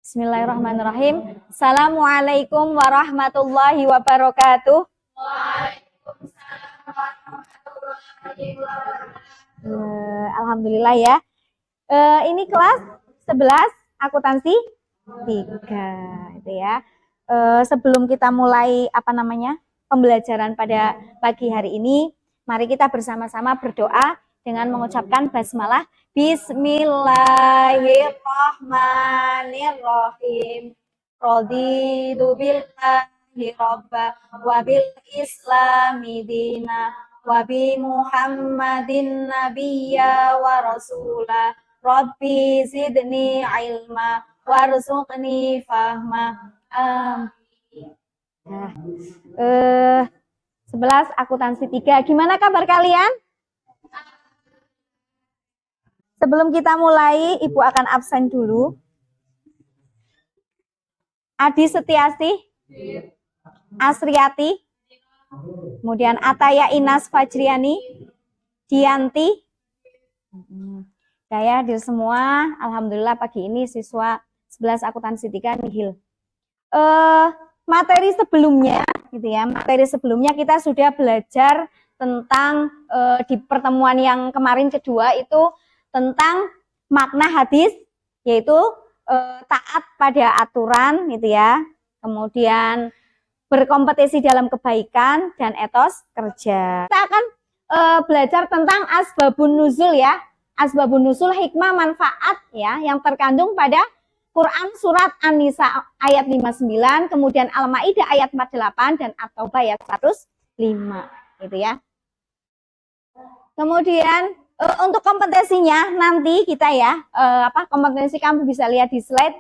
Bismillahirrahmanirrahim. Assalamualaikum warahmatullahi wabarakatuh. Alhamdulillah ya. Ini kelas 11 akuntansi 3 itu ya. Sebelum kita mulai pembelajaran pada pagi hari ini, mari kita bersama-sama berdoa dengan mengucapkan basmalah. Bismillahirrahmanirrahim. Raditu billahi rabba wa bil islami dina wa bi Muhammadin nabiyya wa rasula. Rabbi zidni ilma warzuqni fahma. Amin. 11 akuntansi 3. Gimana kabar kalian? Sebelum kita mulai, Ibu akan absen dulu. Adi Setiasi, Asriati, kemudian Ataya Inas Fajriani, Dianti, saya hadir semua. Alhamdulillah pagi ini siswa 11 akuntansi 3 nihil. Materi sebelumnya kita sudah belajar tentang di pertemuan yang kemarin kedua itu tentang makna hadis, yaitu taat pada aturan gitu ya, kemudian berkompetisi dalam kebaikan dan etos kerja. Kita akan belajar tentang asbabun nuzul ya, asbabun nuzul, hikmah, manfaat ya yang terkandung pada Quran surat An-Nisa ayat 59, kemudian Al-Maidah ayat 48 dan At-Taubah ayat 105 gitu ya. Kemudian untuk kompetensinya nanti kita ya, kompetensi kamu bisa lihat di slide.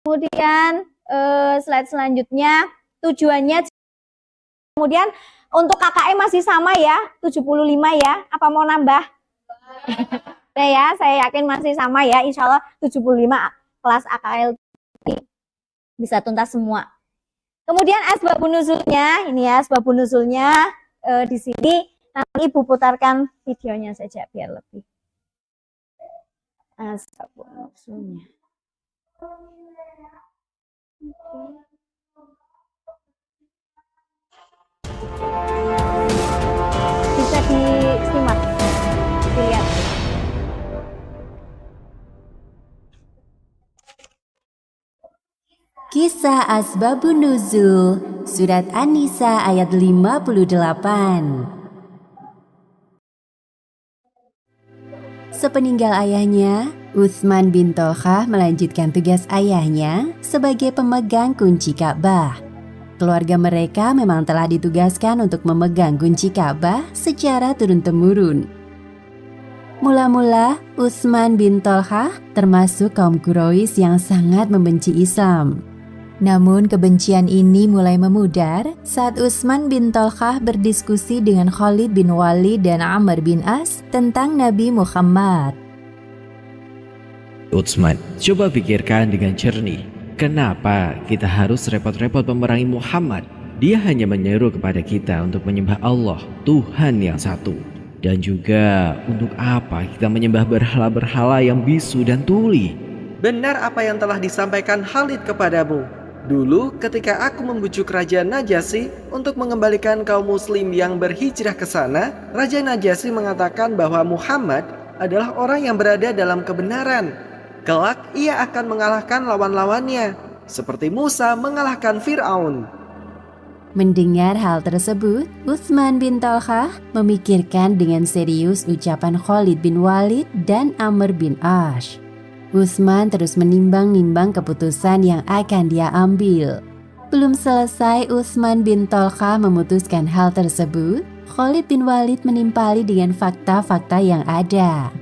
Kemudian slide selanjutnya tujuannya. Kemudian untuk KKM masih sama ya, 75 ya. Apa mau nambah? Nah ya, saya yakin masih sama ya. Insya Allah 75 kelas AKL bisa tuntas semua. Kemudian asbabun nuzulnya, ini ya asbabun nuzulnya di sini. Nanti Ibu putarkan videonya saja biar lebih. Asbabun nuzulnya. Bisa disimak, dilihat. Kisah Asbabun Nuzul, surat An-Nisa ayat 58. Sepeninggal ayahnya, Utsman bin Tolhah melanjutkan tugas ayahnya sebagai pemegang kunci Ka'bah. Keluarga mereka memang telah ditugaskan untuk memegang kunci Ka'bah secara turun-temurun. Mula-mula, Utsman bin Tolhah termasuk kaum Quraisy yang sangat membenci Islam. Namun kebencian ini mulai memudar saat Utsman bin Tolhah berdiskusi dengan Khalid bin Walid dan Amr bin As tentang Nabi Muhammad. Utsman, coba pikirkan dengan jernih. Kenapa kita harus repot-repot memerangi Muhammad? Dia hanya menyeru kepada kita untuk menyembah Allah, Tuhan yang satu. Dan juga untuk apa kita menyembah berhala-berhala yang bisu dan tuli? Benar apa yang telah disampaikan Khalid kepadamu. Dulu ketika aku membujuk Raja Najasyi untuk mengembalikan kaum muslim yang berhijrah ke sana, Raja Najasyi mengatakan bahwa Muhammad adalah orang yang berada dalam kebenaran. Kelak ia akan mengalahkan lawan-lawannya, seperti Musa mengalahkan Fir'aun. Mendengar hal tersebut, Utsman bin Tolhah memikirkan dengan serius ucapan Khalid bin Walid dan Amr bin As. Utsman terus menimbang-nimbang keputusan yang akan dia ambil. Belum selesai Utsman bin Tolhah memutuskan hal tersebut, Khalid bin Walid menimpali dengan fakta-fakta yang ada.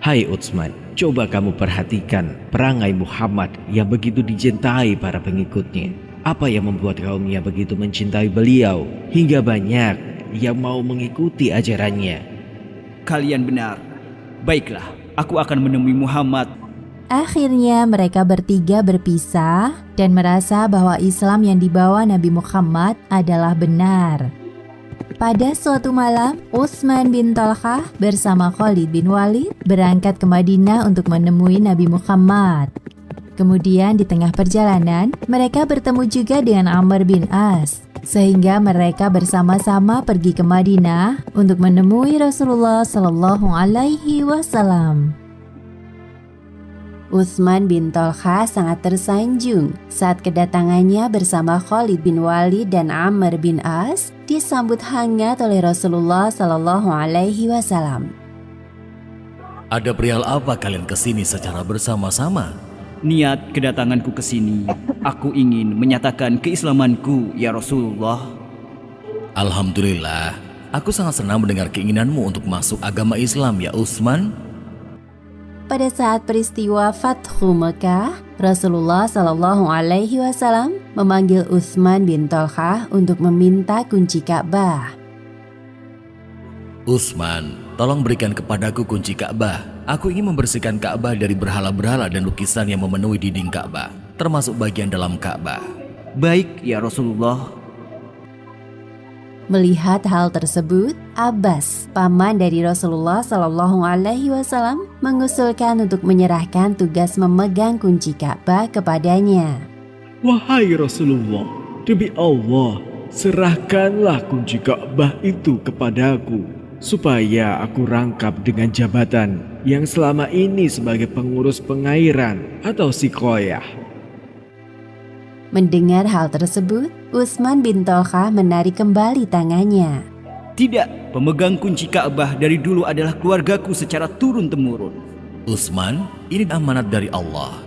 Hai Utsman, coba kamu perhatikan perangai Muhammad yang begitu dicintai para pengikutnya. Apa yang membuat kaumnya begitu mencintai beliau hingga banyak yang mau mengikuti ajarannya? Kalian benar. Baiklah, aku akan menemui Muhammad. Akhirnya mereka bertiga berpisah dan merasa bahwa Islam yang dibawa Nabi Muhammad adalah benar. Pada suatu malam, Utsman bin Thalhah bersama Khalid bin Walid berangkat ke Madinah untuk menemui Nabi Muhammad. Kemudian di tengah perjalanan, mereka bertemu juga dengan Amr bin As, sehingga mereka bersama-sama pergi ke Madinah untuk menemui Rasulullah Shallallahu Alaihi Wasallam. Utsman bin Thalhah sangat tersanjung saat kedatangannya bersama Khalid bin Walid dan Amr bin As disambut hangat oleh Rasulullah Shallallahu Alaihi Wasallam. Ada perihal apa kalian kesini secara bersama-sama? Niat kedatanganku ke sini, aku ingin menyatakan keislamanku, ya Rasulullah. Alhamdulillah, aku sangat senang mendengar keinginanmu untuk masuk agama Islam, ya Utsman. Pada saat peristiwa Fathu Mekah, Rasulullah Shallallahu Alaihi Wasallam memanggil Utsman bin Thalhah untuk meminta kunci Ka'bah. Utsman, tolong berikan kepadaku kunci Ka'bah. Aku ingin membersihkan Ka'bah dari berhala-berhala dan lukisan yang memenuhi dinding Ka'bah, termasuk bagian dalam Ka'bah. Baik, ya Rasulullah. Melihat hal tersebut, Abbas, paman dari Rasulullah Shallallahu Alaihi Wasallam, mengusulkan untuk menyerahkan tugas memegang kunci Ka'bah kepadanya. Wahai Rasulullah, demi Allah, serahkanlah kunci Ka'bah itu kepadaku, supaya aku rangkap dengan jabatan yang selama ini sebagai pengurus pengairan atau siqoyah. Mendengar hal tersebut, Utsman bin Thalhah menarik kembali tangannya. Tidak, pemegang kunci Ka'bah dari dulu adalah keluargaku secara turun-temurun. Utsman, ini amanat dari Allah.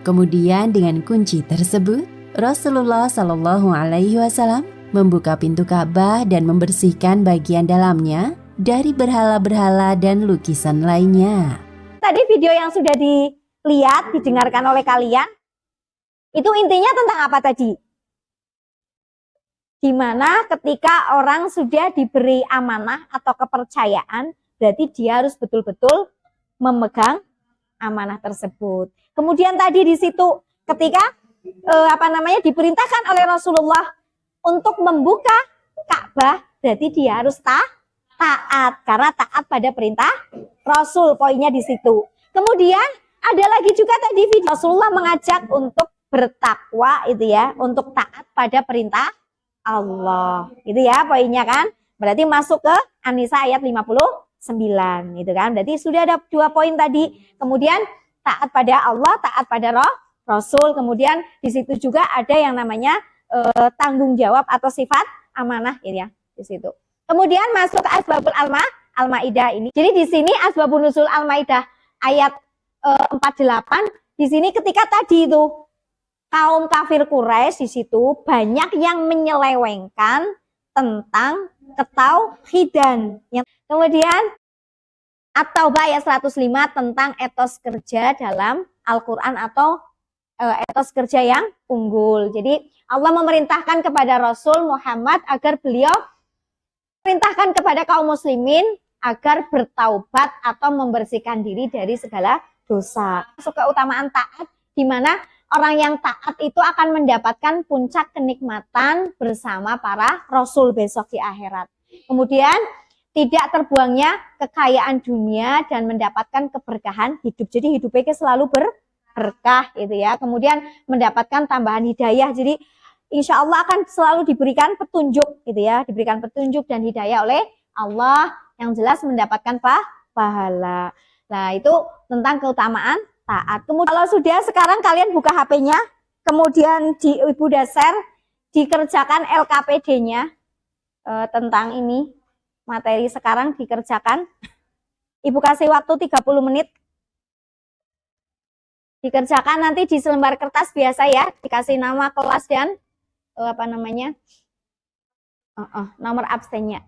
Kemudian dengan kunci tersebut, Rasulullah Shallallahu Alaihi Wasallam membuka pintu Ka'bah dan membersihkan bagian dalamnya dari berhala-berhala dan lukisan lainnya. Tadi video yang sudah dilihat, didengarkan oleh kalian, itu intinya tentang apa tadi? Dimana ketika orang sudah diberi amanah atau kepercayaan, berarti dia harus betul-betul memegang amanah tersebut. Kemudian tadi di situ ketika diperintahkan oleh Rasulullah untuk membuka Ka'bah, berarti dia harus taat karena taat pada perintah Rasul. Poinnya di situ. Kemudian ada lagi juga tadi video Rasulullah mengajak untuk bertakwa itu ya, untuk taat pada perintah Allah. Itu ya poinnya kan. Berarti masuk ke An-Nisa ayat 59 gitu kan. Berarti sudah ada 2 poin tadi. Kemudian taat pada Allah, taat pada Rasul. Kemudian di situ juga ada yang namanya tanggung jawab atau sifat amanah gitu ya di situ. Kemudian masuk ke Asbabul Al-Maidah ini. Jadi di sini Asbabun Nuzul Al-Maidah ayat 48 di sini ketika tadi itu kaum kafir Quraisy di situ banyak yang menyelewengkan tentang ketauhidan. Kemudian At-Taubah ayat 105 tentang etos kerja dalam Al-Quran atau etos kerja yang unggul. Jadi Allah memerintahkan kepada Rasul Muhammad agar beliau perintahkan kepada kaum muslimin agar bertaubat atau membersihkan diri dari segala dosa. Masuk keutamaan taat di mana orang yang taat itu akan mendapatkan puncak kenikmatan bersama para rasul besok di akhirat. Kemudian tidak terbuangnya kekayaan dunia dan mendapatkan keberkahan hidup. Jadi hidupnya selalu berkah gitu ya. Kemudian mendapatkan tambahan hidayah. Jadi insya Allah akan selalu diberikan petunjuk gitu ya. Diberikan petunjuk dan hidayah oleh Allah yang jelas mendapatkan pahala. Nah itu tentang keutamaan taat. Kemudian kalau sudah sekarang kalian buka HP-nya, kemudian di Ibu share dikerjakan LKPD-nya tentang ini materi sekarang dikerjakan. Ibu kasih waktu 30 menit. Dikerjakan nanti di selembar kertas biasa ya, dikasih nama kelas dan nomor absennya.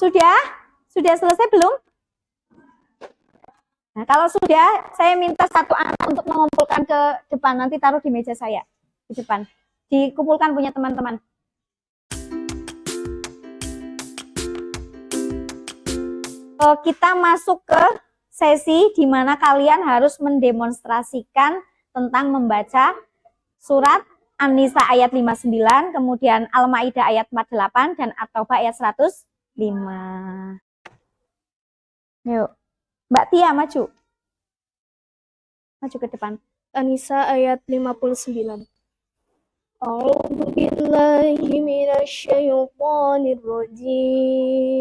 Sudah selesai belum? Nah, kalau sudah, saya minta satu anak untuk mengumpulkan ke depan. Nanti taruh di meja saya, di depan. Dikumpulkan punya teman-teman. Kita masuk ke sesi di mana kalian harus mendemonstrasikan tentang membaca surat An-Nisa ayat 59, kemudian Al-Maidah ayat 48, dan At-Taubah ayat 105. Yuk, Mbak Tia maju. Maju ke depan. An-Nisa ayat 59. A'udzu billahi minasyaitonir rajim.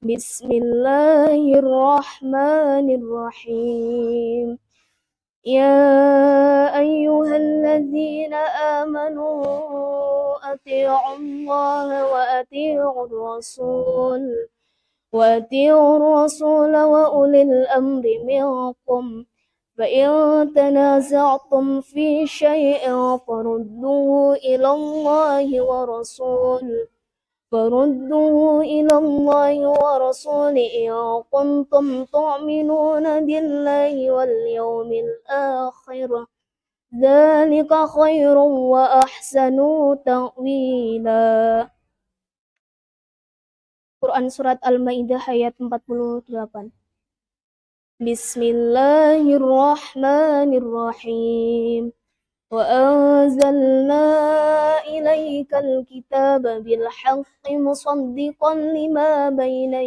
Bismillahirrahmanirrahim. Ya ayyuhalladzina amanu atti'ullaha wa atti'ur rasul wa ulil amri minkum. فإن تنازعتم في شيء فردوه إلى الله ورسوله إن كنتم تؤمنون بالله واليوم الآخر ذلك خير وأحسن تأويلا. Quran Surat Al-Maidah ayat 48. Bismillahirrahmanirrahim. Wa anzalna ilaikal kitaba bil haqqi musaddiqan lima bayna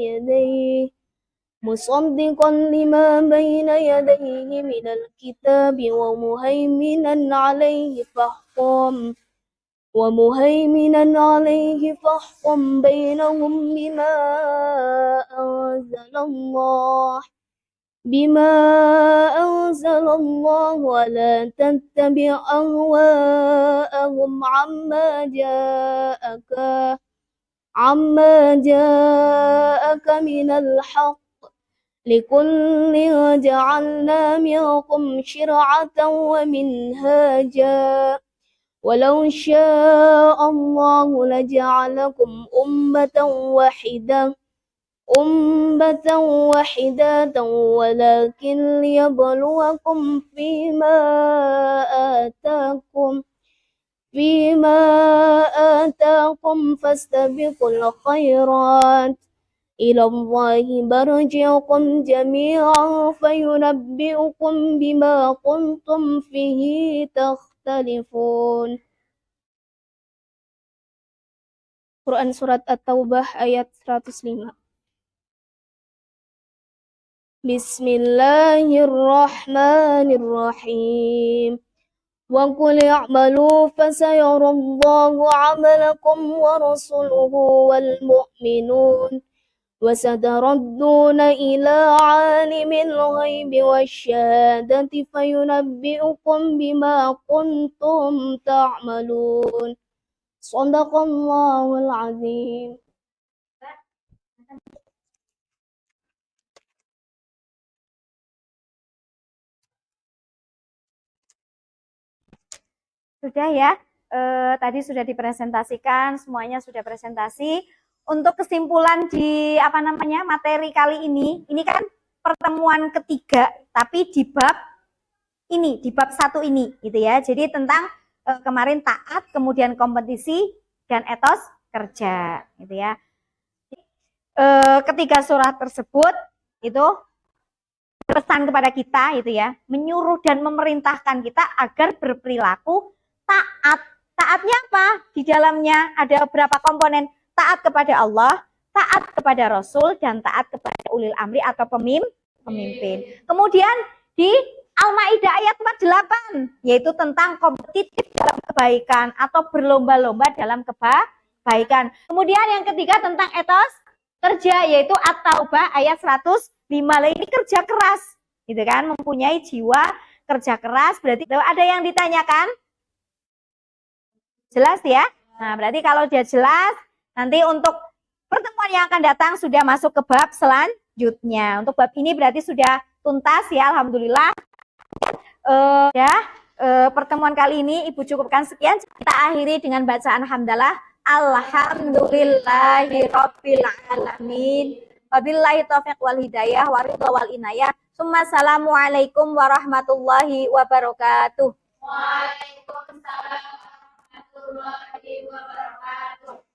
yadayhi minal kitabi wa muhaiminan alaihi fahkum bainahum bima anzalallahu wa la tattabi' ahwa'ahum amma ja'aka minal haqq likullin ja'alna minkum shir'atan wa minhaja walau syaa Allahu laja'alakum ummatan wahidatan walakin liyabluwakum fima atakum fastabiqul khairat ila Allahi marji'ukum jami'an fayunabbi'ukum bima kuntum fihi takhtalifun. Quran Surat At-Taubah ayat 105. Bismillahirrahmanirrahim. Wa qul i'malu fasayarallahu 'amalakum wa rasuluhu wal mu'minun wa sataradduna ila 'alimil ghaibi wasyahadati fayunabbi'ukum bima kuntum ta'malun. Shadaqallahul 'azim. Sudah ya, tadi sudah dipresentasikan, semuanya sudah presentasi. Untuk kesimpulan di materi kali ini kan pertemuan ketiga, tapi di bab satu ini, gitu ya. Jadi tentang kemarin taat, kemudian kompetisi dan etos kerja, gitu ya. Ketiga surat tersebut itu pesan kepada kita, gitu ya, menyuruh dan memerintahkan kita agar berperilaku taat. Taatnya apa? Di dalamnya ada beberapa komponen. Taat kepada Allah, taat kepada Rasul, dan taat kepada ulil amri atau pemimpin. Kemudian di Al-Maidah ayat 48, yaitu tentang kompetitif dalam kebaikan atau berlomba-lomba dalam kebaikan. Kemudian yang ketiga tentang etos kerja, yaitu At-Taubah ayat 105. Ini kerja keras, gitu kan, mempunyai jiwa kerja keras. Berarti ada yang ditanyakan? Jelas ya? Nah, berarti kalau dia jelas, nanti untuk pertemuan yang akan datang sudah masuk ke bab selanjutnya. Untuk bab ini berarti sudah tuntas ya, alhamdulillah. Pertemuan kali ini Ibu cukupkan sekian. Kita akhiri dengan bacaan hamdalah. Alhamdulillahirabbil alamin. Wabillahi taufiq wal hidayah wa ridha wal inayah. Assalamualaikum warahmatullahi wabarakatuh. Waalaikumsalam warahmatullahi wabarakatuh.